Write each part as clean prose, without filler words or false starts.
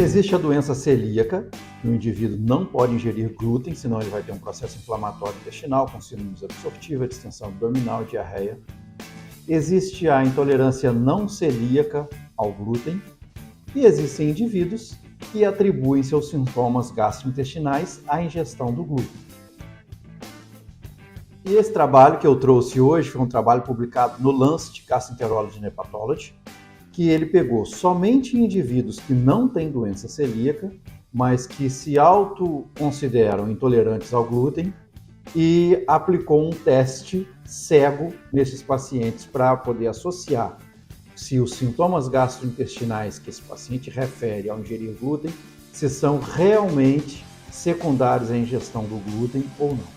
Existe a doença celíaca, que o indivíduo não pode ingerir glúten, senão ele vai ter um processo inflamatório intestinal, com síndrome absortiva, distensão abdominal e diarreia. Existe a intolerância não celíaca ao glúten e existem indivíduos que atribuem seus sintomas gastrointestinais à ingestão do glúten. E esse trabalho que eu trouxe hoje foi um trabalho publicado no Lancet Gastroenterology and Hepatology, que ele pegou somente indivíduos que não têm doença celíaca, mas que se autoconsideram intolerantes ao glúten e aplicou um teste cego nesses pacientes para poder associar se os sintomas gastrointestinais que esse paciente refere ao ingerir glúten, se são realmente secundários à ingestão do glúten ou não.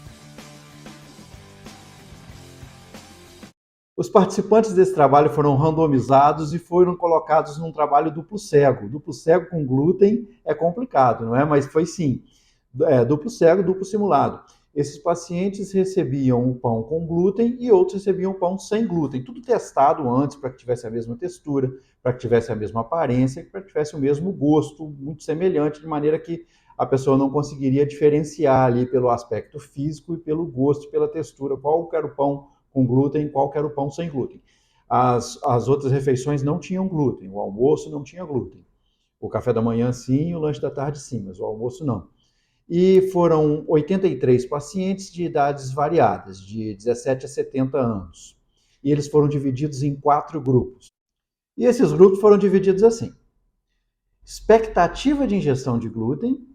Os participantes desse trabalho foram randomizados e foram colocados num trabalho duplo cego. Duplo cego com glúten é complicado, não é? Mas foi sim. Duplo cego, duplo simulado. Esses pacientes recebiam o pão com glúten e outros recebiam o pão sem glúten. Tudo testado antes para que tivesse a mesma textura, para que tivesse a mesma aparência, para que tivesse o mesmo gosto, muito semelhante, de maneira que a pessoa não conseguiria diferenciar ali pelo aspecto físico e pelo gosto, pela textura, qual era o pão com glúten, qual era o pão sem glúten. As outras refeições não tinham glúten, o almoço não tinha glúten. O café da manhã sim, o lanche da tarde sim, mas o almoço não. E foram 83 pacientes de idades variadas, de 17 a 70 anos. E eles foram divididos em 4 grupos. E esses grupos foram divididos assim: expectativa de ingestão de glúten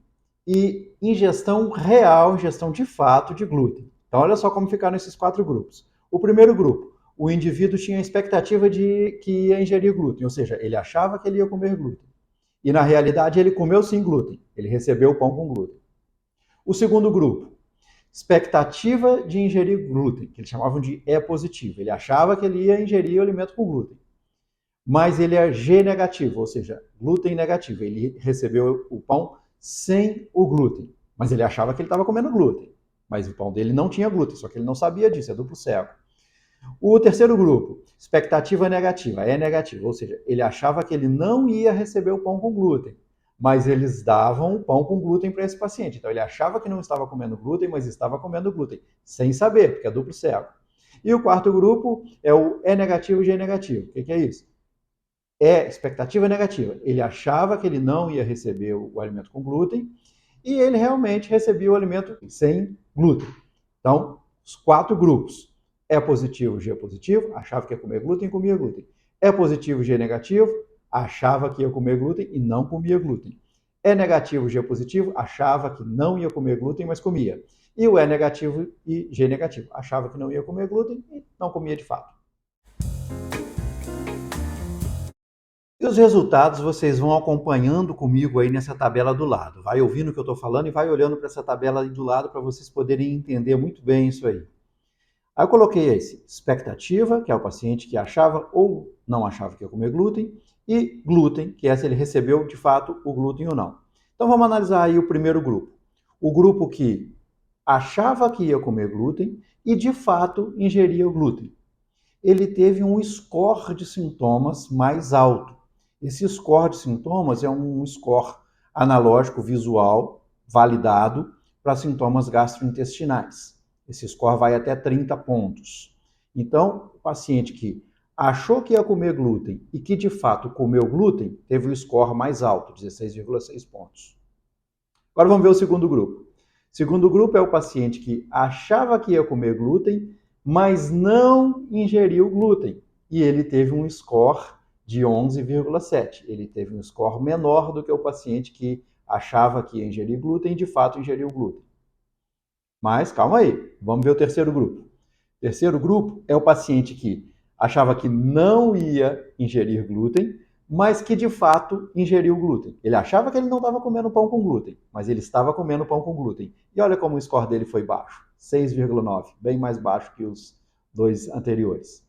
e ingestão real, ingestão de fato de glúten. Então olha só como ficaram esses 4 grupos. O primeiro grupo, o indivíduo tinha a expectativa de que ia ingerir glúten, ou seja, ele achava que ele ia comer glúten. E na realidade ele comeu sim glúten, ele recebeu o pão com glúten. O segundo grupo, expectativa de ingerir glúten, que eles chamavam de E positivo. Ele achava que ele ia ingerir o alimento com glúten. Mas ele é G negativo, ou seja, glúten negativo. Ele recebeu o pão sem o glúten, mas ele achava que ele estava comendo glúten. Mas o pão dele não tinha glúten, só que ele não sabia disso, é duplo cego. O terceiro grupo, expectativa negativa, E negativo, ou seja, ele achava que ele não ia receber o pão com glúten, mas eles davam o pão com glúten para esse paciente. Então ele achava que não estava comendo glúten, mas estava comendo glúten, sem saber, porque é duplo cego. E o quarto grupo é o E negativo e G negativo. O que é isso? É expectativa negativa. Ele achava que ele não ia receber o alimento com glúten e ele realmente recebia o alimento sem glúten. Então, os 4 grupos. E positivo, G positivo, achava que ia comer glúten e comia glúten. E positivo, G negativo, achava que ia comer glúten e não comia glúten. E negativo, G positivo, achava que não ia comer glúten, mas comia. E o E negativo e G negativo, achava que não ia comer glúten e não comia de fato. E os resultados vocês vão acompanhando comigo aí nessa tabela do lado. Vai ouvindo o que eu estou falando e vai olhando para essa tabela aí do lado para vocês poderem entender muito bem isso aí. Aí eu coloquei esse, expectativa, que é o paciente que achava ou não achava que ia comer glúten, e glúten, que é se ele recebeu de fato o glúten ou não. Então vamos analisar aí o primeiro grupo. O grupo que achava que ia comer glúten e de fato ingeria o glúten. Ele teve um score de sintomas mais alto. Esse score de sintomas é um score analógico visual validado para sintomas gastrointestinais. Esse score vai até 30 pontos. Então, o paciente que achou que ia comer glúten e que de fato comeu glúten, teve o score mais alto, 16,6 pontos. Agora vamos ver o segundo grupo. O segundo grupo é o paciente que achava que ia comer glúten, mas não ingeriu glúten. E ele teve um score de 11,7. Ele teve um score menor do que o paciente que achava que ia ingerir glúten e de fato ingeriu glúten. Mas calma aí, vamos ver o terceiro grupo. O terceiro grupo é o paciente que achava que não ia ingerir glúten, mas que de fato ingeriu glúten. Ele achava que ele não estava comendo pão com glúten, mas ele estava comendo pão com glúten. E olha como o score dele foi baixo, 6,9, bem mais baixo que os 2 anteriores.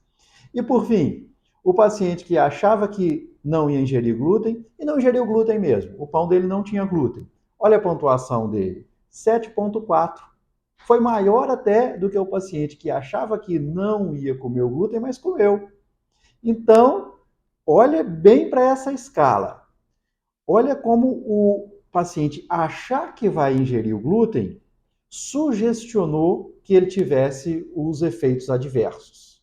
E por fim, o paciente que achava que não ia ingerir glúten e não ingeriu glúten mesmo. O pão dele não tinha glúten. Olha a pontuação dele, 7,4. Foi maior até do que o paciente que achava que não ia comer o glúten, mas comeu. Então, olha bem para essa escala. Olha como o paciente achar que vai ingerir o glúten sugestionou que ele tivesse os efeitos adversos.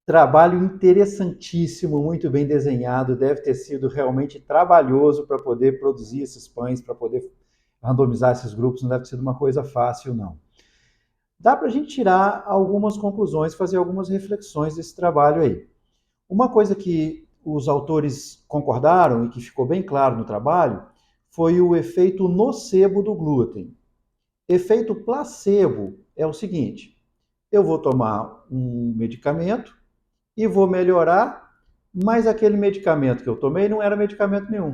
Trabalho interessantíssimo, muito bem desenhado, deve ter sido realmente trabalhoso para poder produzir esses pães, para poder randomizar esses grupos, não deve ter sido uma coisa fácil, não. Dá para a gente tirar algumas conclusões, fazer algumas reflexões desse trabalho aí. Uma coisa que os autores concordaram e que ficou bem claro no trabalho foi o efeito nocebo do glúten. Efeito placebo é o seguinte: eu vou tomar um medicamento e vou melhorar, mas aquele medicamento que eu tomei não era medicamento nenhum.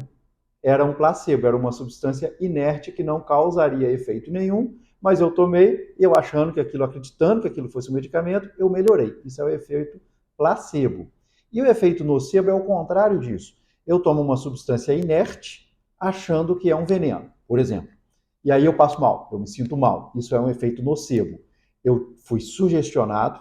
Era um placebo, era uma substância inerte que não causaria efeito nenhum, mas eu tomei, eu achando que aquilo, acreditando que aquilo fosse um medicamento, eu melhorei. Isso é o efeito placebo. E o efeito nocebo é o contrário disso. Eu tomo uma substância inerte, achando que é um veneno, por exemplo. E aí eu passo mal, eu me sinto mal. Isso é um efeito nocebo. Eu fui sugestionado,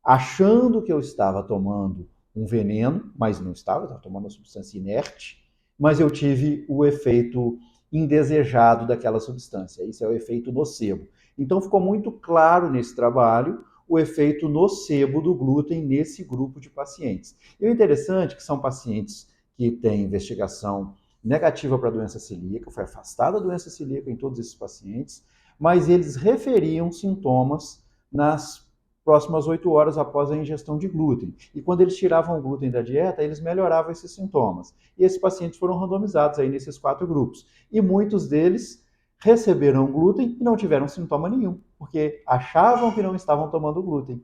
achando que eu estava tomando um veneno, mas não estava tomando uma substância inerte, mas eu tive o efeito indesejado daquela substância. Isso é o efeito nocebo. Então ficou muito claro nesse trabalho o efeito nocebo do glúten nesse grupo de pacientes. E o interessante é que são pacientes que têm investigação negativa para a doença celíaca, foi afastada a doença celíaca em todos esses pacientes, mas eles referiam sintomas nas próximas 8 horas após a ingestão de glúten. E quando eles tiravam o glúten da dieta, eles melhoravam esses sintomas. E esses pacientes foram randomizados aí nesses 4 grupos. E muitos deles receberam glúten e não tiveram sintoma nenhum, porque achavam que não estavam tomando glúten.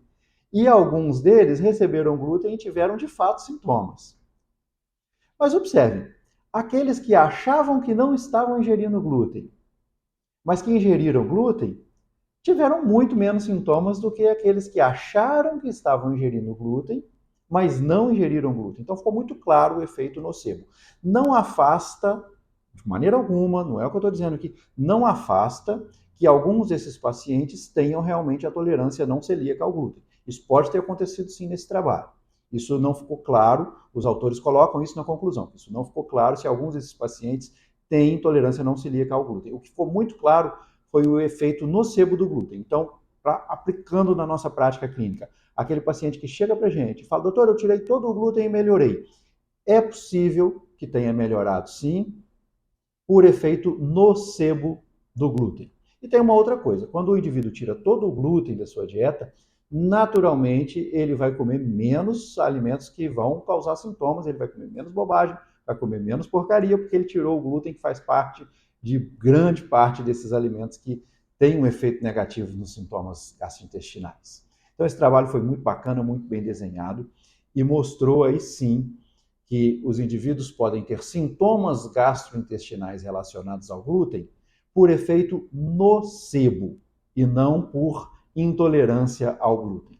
E alguns deles receberam glúten e tiveram de fato sintomas. Mas observem, aqueles que achavam que não estavam ingerindo glúten, mas que ingeriram glúten, tiveram muito menos sintomas do que aqueles que acharam que estavam ingerindo glúten, mas não ingeriram glúten. Então ficou muito claro o efeito nocebo. Não afasta, de maneira alguma, não é o que eu estou dizendo aqui, não afasta que alguns desses pacientes tenham realmente a tolerância não celíaca ao glúten. Isso pode ter acontecido sim nesse trabalho. Isso não ficou claro, os autores colocam isso na conclusão. Isso não ficou claro se alguns desses pacientes têm intolerância não celíaca ao glúten. O que ficou muito claro foi o efeito nocebo do glúten. Então, aplicando na nossa prática clínica, aquele paciente que chega para a gente e fala, doutor, eu tirei todo o glúten e melhorei. É possível que tenha melhorado, sim, por efeito nocebo do glúten. E tem uma outra coisa, quando o indivíduo tira todo o glúten da sua dieta, naturalmente ele vai comer menos alimentos que vão causar sintomas, ele vai comer menos bobagem, vai comer menos porcaria, porque ele tirou o glúten que faz parte de grande parte desses alimentos que têm um efeito negativo nos sintomas gastrointestinais. Então esse trabalho foi muito bacana, muito bem desenhado e mostrou aí sim que os indivíduos podem ter sintomas gastrointestinais relacionados ao glúten por efeito nocebo e não por intolerância ao glúten.